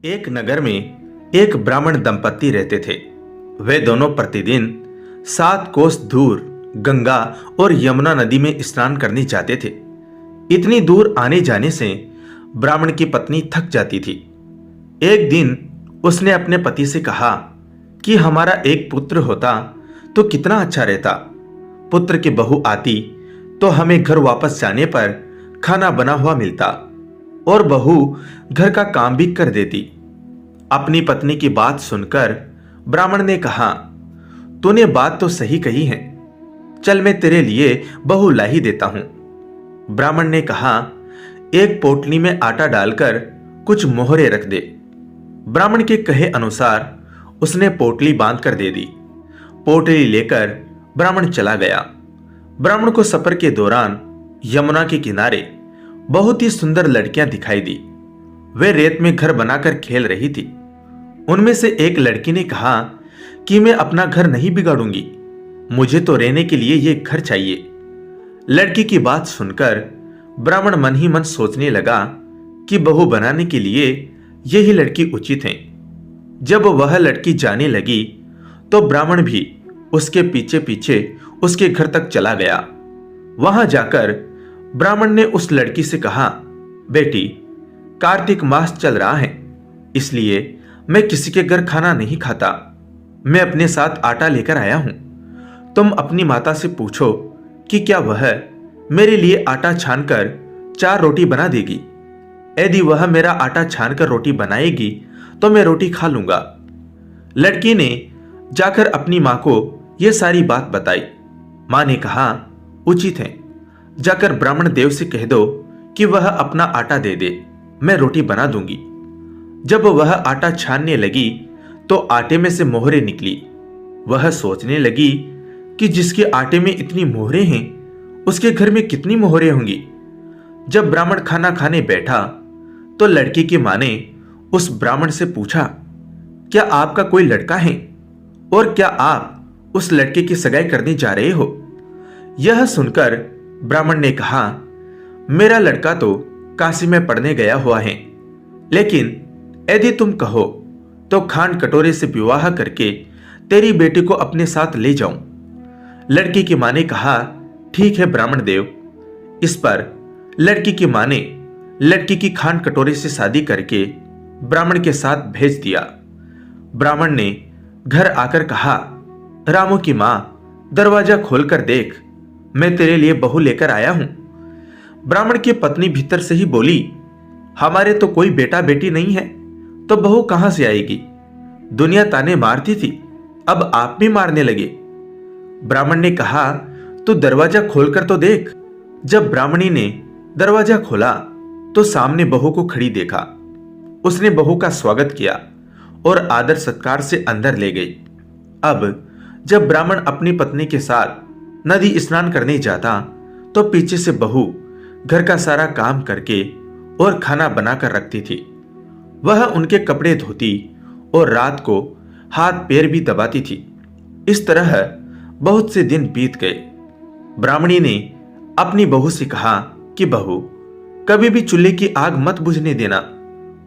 एक नगर में एक ब्राह्मण दंपत्ति रहते थे। वे दोनों प्रतिदिन 7 कोस दूर गंगा और यमुना नदी में स्नान करने जाते थे। इतनी दूर आने जाने से ब्राह्मण की पत्नी थक जाती थी। एक दिन उसने अपने पति से कहा कि हमारा एक पुत्र होता तो कितना अच्छा रहता। पुत्र की बहू आती तो हमें घर वापस जाने पर खाना बना हुआ मिलता और बहू घर का काम भी कर देती। अपनी पत्नी की बात सुनकर ब्राह्मण ने कहा, तूने बात तो सही कही है, चल मैं तेरे लिए बहू ला ही देता हूं। ब्राह्मण ने कहा, एक पोटली में आटा डालकर कुछ मोहरे रख दे। ब्राह्मण के कहे अनुसार उसने पोटली बांध कर दे दी। पोटली लेकर ब्राह्मण चला गया। ब्राह्मण को सफर के दौरान यमुना के किनारे बहुत ही सुंदर लड़कियां दिखाई दी। वे रेत में घर बनाकर खेल रही थी। उनमें से एक लड़की ने कहा कि मैं अपना घर नहीं बिगाड़ूंगी, मुझे तो रहने के लिए ये घर चाहिए। लड़की की बात सुनकर ब्राह्मण मन ही मन सोचने लगा कि बहू बनाने के लिए यही लड़की उचित है। जब वह लड़की जाने लगी तो ब्राह्मण भी उसके पीछे पीछे उसके घर तक चला गया। वहां जाकर ब्राह्मण ने उस लड़की से कहा, बेटी, कार्तिक मास चल रहा है, इसलिए मैं किसी के घर खाना नहीं खाता। मैं अपने साथ आटा लेकर आया हूं। तुम अपनी माता से पूछो कि क्या वह मेरे लिए आटा छानकर 4 रोटी बना देगी। यदि वह मेरा आटा छानकर रोटी बनाएगी तो मैं रोटी खा लूंगा। लड़की ने जाकर अपनी मां को यह सारी बात बताई। मां ने कहा, उचित है, जाकर ब्राह्मण देव से कह दो कि वह अपना आटा दे दे, मैं रोटी बना दूंगी। जब वह आटा छानने लगी तो आटे में से मोहरे निकली। वह सोचने लगी कि जिसके आटे में इतनी मोहरे हैं उसके घर में कितनी मोहरे होंगी। जब ब्राह्मण खाना खाने बैठा तो लड़की की मां ने उस ब्राह्मण से पूछा, क्या आपका कोई लड़का है और क्या आप उस लड़के की सगाई करने जा रहे हो? यह सुनकर ब्राह्मण ने कहा, मेरा लड़का तो काशी में पढ़ने गया हुआ है, लेकिन यदि तुम कहो तो खांड कटोरे से विवाह करके तेरी बेटी को अपने साथ ले जाऊं। लड़की की मां ने कहा, ठीक है ब्राह्मण देव। इस पर लड़की की मां ने लड़की की खांड कटोरे से शादी करके ब्राह्मण के साथ भेज दिया। ब्राह्मण ने घर आकर कहा, रामू की मां, दरवाजा खोलकर देख, मैं तेरे लिए बहू लेकर आया हूं। ब्राह्मण की पत्नी भीतर से ही बोली, हमारे तो कोई बेटा बेटी नहीं है, तो बहू कहां से आएगी? दुनिया ताने मारती थी, अब आप भी मारने लगे। ब्राह्मण ने कहा, तू दरवाजा खोलकर तो देख। जब ब्राह्मणी ने दरवाजा खोला तो सामने बहू को खड़ी देखा। उसने बहू का स्वागत किया और आदर सत्कार से अंदर ले गई। अब जब ब्राह्मण अपनी पत्नी के साथ नदी स्नान करने जाता तो पीछे से बहू घर का सारा काम करके और खाना बनाकर रखती थी। वह उनके कपड़े धोती और रात को हाथ पैर भी दबाती थी। इस तरह बहुत से दिन बीत गए। ब्राह्मणी ने अपनी बहू से कहा कि बहू, कभी भी चूल्हे की आग मत बुझने देना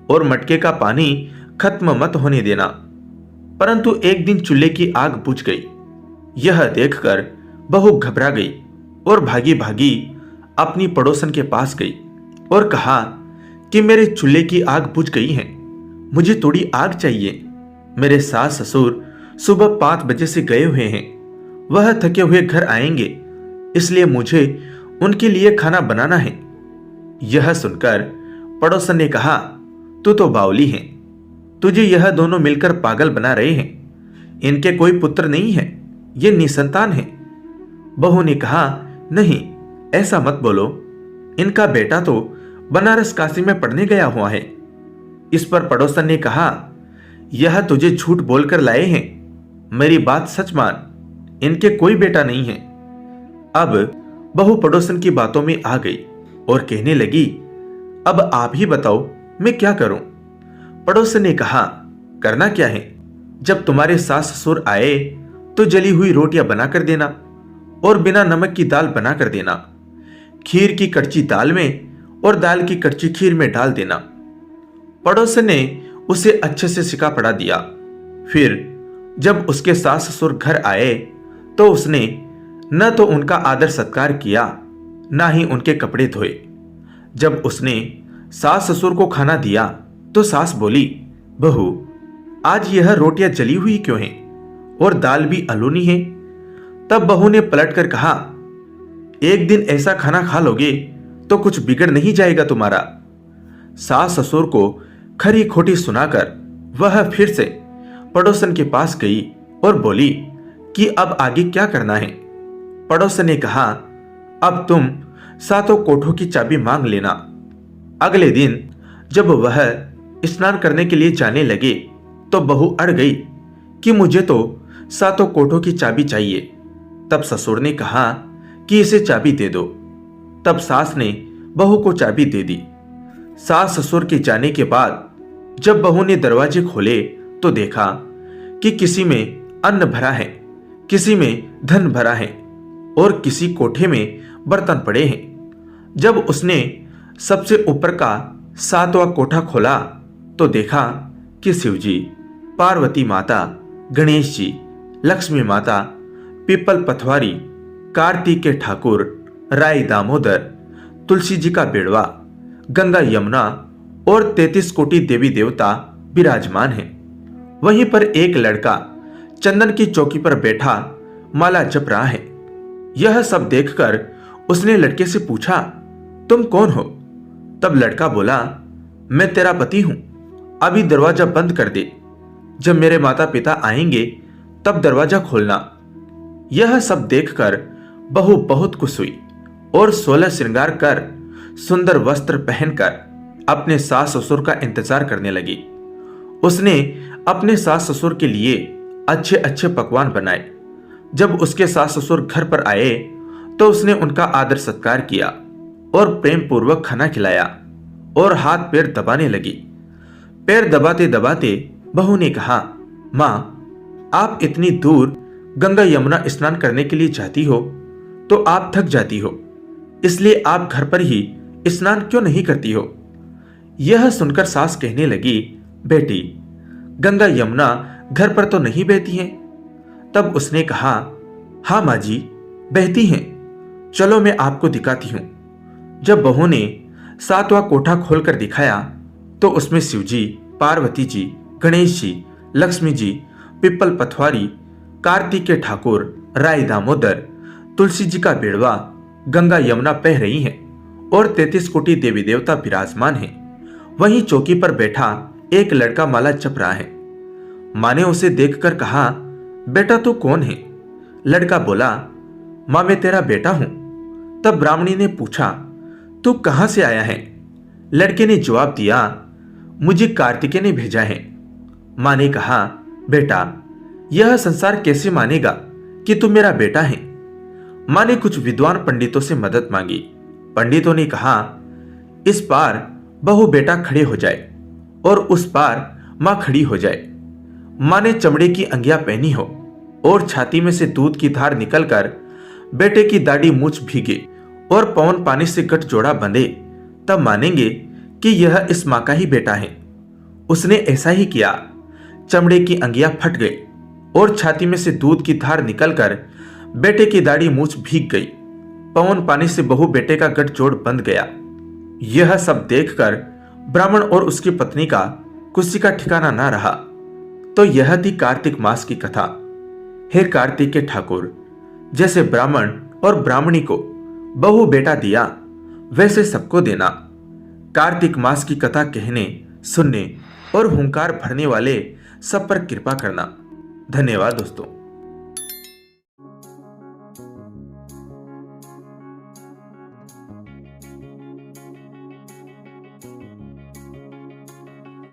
और मटके का पानी खत्म मत होने देना। परंतु एक दिन चूल्हे की आग बुझ गई। यह देखकर बहू घबरा गई और भागी भागी अपनी पड़ोसन के पास गई और कहा कि मेरे चूल्हे की आग बुझ गई है, मुझे थोड़ी आग चाहिए। मेरे सास ससुर सुबह 5 बजे से गए हुए हैं, वह थके हुए घर आएंगे, इसलिए मुझे उनके लिए खाना बनाना है। यह सुनकर पड़ोसन ने कहा, तू तो बावली है, तुझे यह दोनों मिलकर पागल बना रहे हैं। इनके कोई पुत्र नहीं है, ये निसंतान है। बहू ने कहा, नहीं, ऐसा मत बोलो, इनका बेटा तो बनारस काशी में पढ़ने गया हुआ है। इस पर पड़ोसन ने कहा, यह तुझे झूठ बोलकर लाए हैं, मेरी बात सच मान, इनके कोई बेटा नहीं है। अब बहू पड़ोसन की बातों में आ गई और कहने लगी, अब आप ही बताओ मैं क्या करूं? पड़ोसन ने कहा, करना क्या है, जब तुम्हारे सास ससुर आए तो जली हुई रोटियां बनाकर देना और बिना नमक की दाल बनाकर देना। खीर की कड़ची दाल में और दाल की कड़ची खीर में डाल देना। पड़ोसन ने उसे अच्छे से सिखा पढ़ा दिया। फिर जब उसके सास ससुर घर आए तो उसने न तो उनका आदर सत्कार किया, ना ही उनके कपड़े धोए। जब उसने सास ससुर को खाना दिया तो सास बोली, बहू, आज यह रोटियां जली हुई क्यों हैं और दाल भी अलोनी है। तब बहू ने पलटकर कहा, एक दिन ऐसा खाना खा लोगे तो कुछ बिगड़ नहीं जाएगा तुम्हारा। सास ससुर को खरी खोटी सुनाकर वह फिर से पड़ोसन के पास गई और बोली कि अब आगे क्या करना है। पड़ोसन ने कहा, अब तुम 7 कोठों की चाबी मांग लेना। अगले दिन जब वह स्नान करने के लिए जाने लगे तो बहू अड़ गई कि मुझे तो 7 कोठों की चाबी चाहिए। तब ससुर ने कहा कि इसे चाबी दे दो। तब सास ने बहू को चाबी दे दी। सास ससुर के जाने के बाद जब बहू ने दरवाजे खोले तो देखा कि किसी में अन्न भरा है, किसी में धन भरा है और किसी कोठे में बर्तन पड़े हैं। जब उसने सबसे ऊपर का 7वां कोठा खोला तो देखा कि शिवजी, पार्वती माता, गणेश जी, लक्ष्मी माता, पीपल पथवारी, कार्तिक के ठाकुर, राय दामोदर, तुलसी जी का बेड़वा, गंगा यमुना और 33 कोटि देवी देवता विराजमान हैं। वहीं पर एक लड़का चंदन की चौकी पर बैठा माला जप रहा है। यह सब देखकर उसने लड़के से पूछा, तुम कौन हो? तब लड़का बोला, मैं तेरा पति हूं, अभी दरवाजा बंद कर दे, जब मेरे माता पिता आएंगे तब दरवाजा खोलना। यह सब देखकर बहू बहुत खुश हुई और 16 श्रृंगार कर सुंदर वस्त्र पहनकर अपने सास ससुर का इंतजार करने लगी। उसने अपने सास ससुर के लिए अच्छे अच्छे पकवान बनाए। जब उसके सास ससुर घर पर आए तो उसने उनका आदर सत्कार किया और प्रेम पूर्वक खाना खिलाया और हाथ पैर दबाने लगी। पैर दबाते दबाते बहू ने कहा, मां, आप इतनी दूर गंगा यमुना स्नान करने के लिए जाती हो तो आप थक जाती हो, इसलिए आप घर पर ही स्नान क्यों नहीं करती हो? यह सुनकर सास कहने लगी, बेटी, गंगा यमुना घर पर तो नहीं बहती हैं। तब उसने कहा, हाँ माँ जी, बहती हैं, चलो मैं आपको दिखाती हूं। जब बहू ने 7वां कोठा खोलकर दिखाया तो उसमें शिवजी, पार्वती जी, गणेश जी, लक्ष्मी जी, पिपल पथवारी, कार्तिक के ठाकुर, राय दामोदर, तुलसी जी का बेड़वा, गंगा यमुना बह रही हैं और 33 कोटि देवी देवता विराजमान हैं। वहीं चौकी पर बैठा एक लड़का माला जप रहा है। मां ने उसे देखकर कहा, बेटा तू कौन है? लड़का बोला, मां, मैं तेरा बेटा हूं। तब ब्राह्मणी ने पूछा, तू कहां से आया है? लड़के ने जवाब दिया, मुझे कार्तिकेय ने भेजा है। मां ने कहा, बेटा, यह संसार कैसे मानेगा कि तू मेरा बेटा है? मां ने कुछ विद्वान पंडितों से मदद मांगी। पंडितों ने कहा, इस पार बहू बेटा खड़े हो जाए और उस पार मां खड़ी हो जाए। मां ने चमड़े की अंगिया पहनी हो और छाती में से दूध की धार निकलकर बेटे की दाढ़ी मूछ भीगे और पवन पानी से गठजोड़ा बंधे, तब मानेंगे कि यह इस मां का ही बेटा है। उसने ऐसा ही किया। चमड़े की अंगिया फट गई और छाती में से दूध की धार निकलकर बेटे की दाढ़ी मूछ भीग गई। पवन पानी से बहू बेटे का गठजोड़ बंध गया। यह सब देखकर ब्राह्मण और उसकी पत्नी का खुशी का ठिकाना ना रहा। तो यह थी कार्तिक मास की कथा। हे कार्तिक के ठाकुर, जैसे ब्राह्मण और ब्राह्मणी को बहू बेटा दिया, वैसे सबको देना। कार्तिक मास की कथा कहने, सुनने और हुंकार भरने वाले सब पर कृपा करना। धन्यवाद दोस्तों।